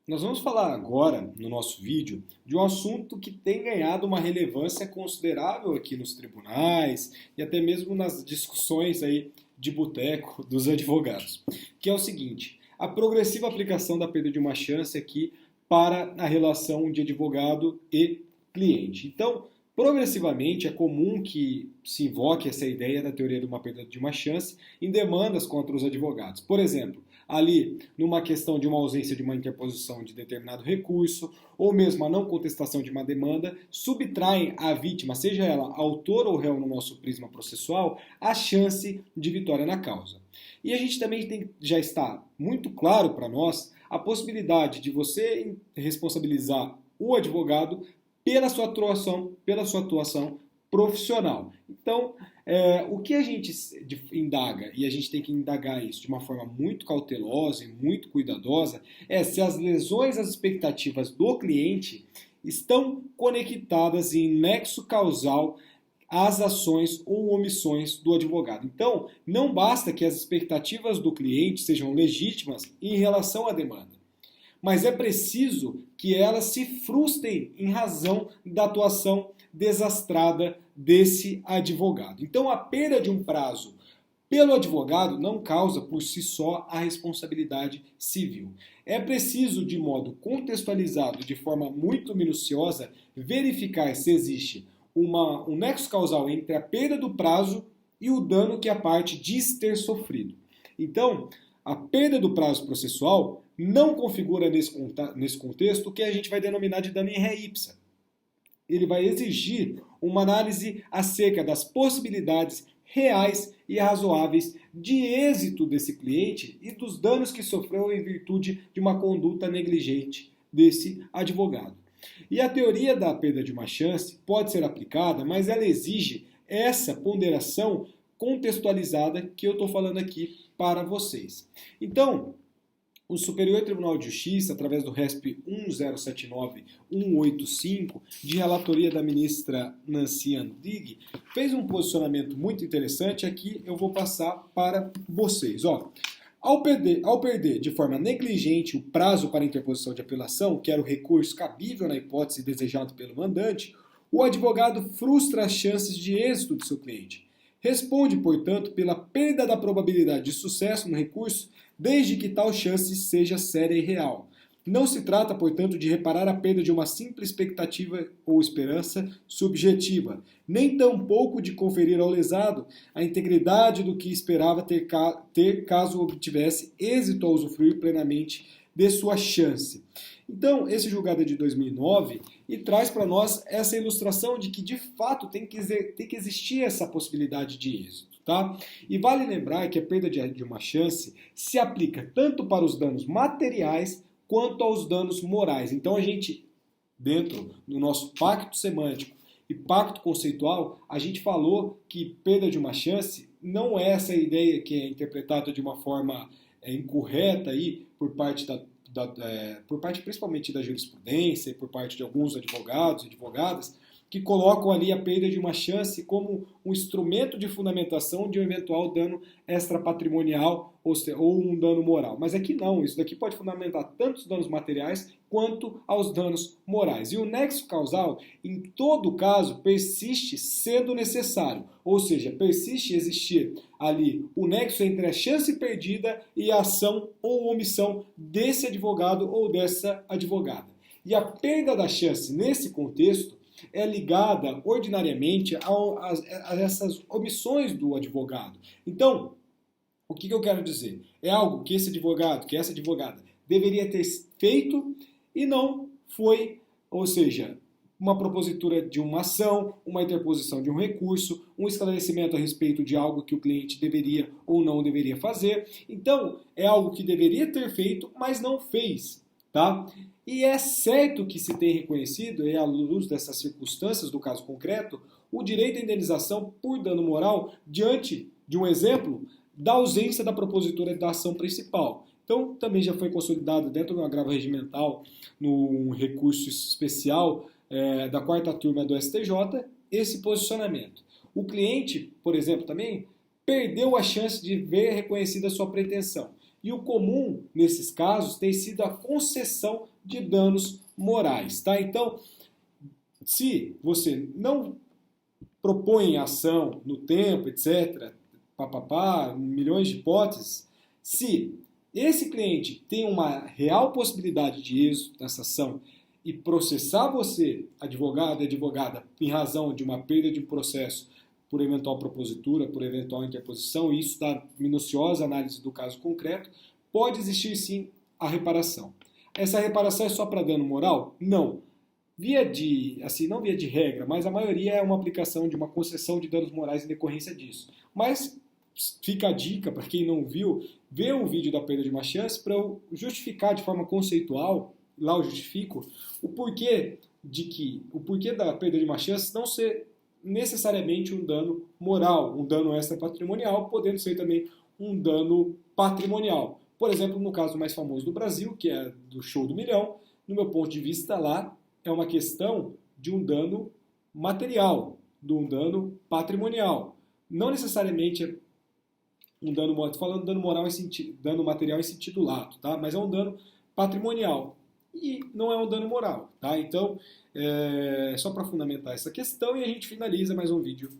Nós vamos falar agora, no nosso vídeo, de um assunto que tem ganhado uma relevância considerável aqui nos tribunais e até mesmo nas discussões aí de boteco dos advogados, que é o seguinte: a progressiva aplicação da perda de uma chance aqui para a relação de advogado e cliente. Então, progressivamente é comum que se invoque essa ideia da teoria de uma perda de uma chance em demandas contra os advogados. Por exemplo, ali numa questão de uma ausência de uma interposição de determinado recurso, ou mesmo a não contestação de uma demanda, subtraem à vítima, seja ela autor ou réu no nosso prisma processual, a chance de vitória na causa. E a gente também já está muito claro para nós a possibilidade de você responsabilizar o advogado pela sua atuação profissional. Então, o que a gente indaga, e a gente tem que indagar isso de uma forma muito cautelosa e muito cuidadosa, é se as lesões às expectativas do cliente estão conectadas em nexo causal às ações ou omissões do advogado. Então, não basta que as expectativas do cliente sejam legítimas em relação à demanda, mas é preciso que elas se frustrem em razão da atuação desastrada desse advogado. Então, a perda de um prazo pelo advogado não causa por si só a responsabilidade civil. É preciso, de modo contextualizado, de forma muito minuciosa, verificar se existe um nexo causal entre a perda do prazo e o dano que a parte diz ter sofrido. Então, a perda do prazo processual não configura nesse contexto o que a gente vai denominar de dano in re ipsa. Ele vai exigir uma análise acerca das possibilidades reais e razoáveis de êxito desse cliente e dos danos que sofreu em virtude de uma conduta negligente desse advogado. E a teoria da perda de uma chance pode ser aplicada, mas ela exige essa ponderação contextualizada que eu estou falando aqui para vocês. Então, o Superior Tribunal de Justiça, através do RESP 1079185, de relatoria da ministra Nancy Andrighi, fez um posicionamento muito interessante. Aqui eu vou passar para vocês. Ao perder de forma negligente o prazo para interposição de apelação, que era o recurso cabível na hipótese desejado pelo mandante, o advogado frustra as chances de êxito do seu cliente. Responde, portanto, pela perda da probabilidade de sucesso no recurso, desde que tal chance seja séria e real. Não se trata, portanto, de reparar a perda de uma simples expectativa ou esperança subjetiva, nem tampouco de conferir ao lesado a integridade do que esperava ter caso obtivesse êxito a usufruir plenamente de sua chance. Então, esse julgado é de 2009 e traz para nós essa ilustração de que, de fato, tem que existir essa possibilidade de êxito. Tá? E vale lembrar que a perda de uma chance se aplica tanto para os danos materiais quanto aos danos morais. Então a gente, dentro do nosso pacto semântico e pacto conceitual, a gente falou que perda de uma chance não é essa ideia que é interpretada de uma forma incorreta aí por parte por parte principalmente da jurisprudência e por parte de alguns advogados e advogadas, que colocam ali a perda de uma chance como um instrumento de fundamentação de um eventual dano extrapatrimonial ou um dano moral. Mas aqui não, isso daqui pode fundamentar tanto os danos materiais quanto aos danos morais. E o nexo causal, em todo caso, persiste sendo necessário, ou seja, persiste existir ali o nexo entre a chance perdida e a ação ou omissão desse advogado ou dessa advogada. E a perda da chance nesse contexto é ligada ordinariamente a essas omissões do advogado. Então, o que eu quero dizer? É algo que esse advogado, que essa advogada deveria ter feito e não foi, ou seja, uma propositura de uma ação, uma interposição de um recurso, um esclarecimento a respeito de algo que o cliente deveria ou não deveria fazer. Então, é algo que deveria ter feito, mas não fez, tá? E é certo que se tem reconhecido, à luz dessas circunstâncias do caso concreto, o direito à indenização por dano moral diante de um exemplo da ausência da propositura da ação principal. Então, também já foi consolidado dentro do agravo regimental, num recurso especial da quarta turma do STJ, esse posicionamento. O cliente, por exemplo, também perdeu a chance de ver reconhecida a sua pretensão. E o comum nesses casos tem sido a concessão de danos morais, tá? Então, se você não propõe ação no tempo, etc., papapá, milhões de hipóteses, se esse cliente tem uma real possibilidade de êxito nessa ação e processar você, advogado e advogada, em razão de uma perda de um processo por eventual propositura, por eventual interposição, e isso dá minuciosa análise do caso concreto, pode existir sim a reparação. Essa reparação é só para dano moral? Não. Não via de regra, mas a maioria é uma aplicação de uma concessão de danos morais em decorrência disso. Mas fica a dica para quem não viu, ver o vídeo da perda de uma chance para eu justificar de forma conceitual, lá eu justifico, o porquê da perda de uma chance não ser necessariamente um dano moral, um dano extrapatrimonial, podendo ser também um dano patrimonial. Por exemplo, no caso mais famoso do Brasil, que é do Show do Milhão, no meu ponto de vista lá, é uma questão de um dano material, de um dano patrimonial. Não necessariamente um dano moral, estou falando dano moral dano material em sentido lato, tá? Mas é um dano patrimonial e não é um dano moral, tá? Então, só para fundamentar essa questão e a gente finaliza mais um vídeo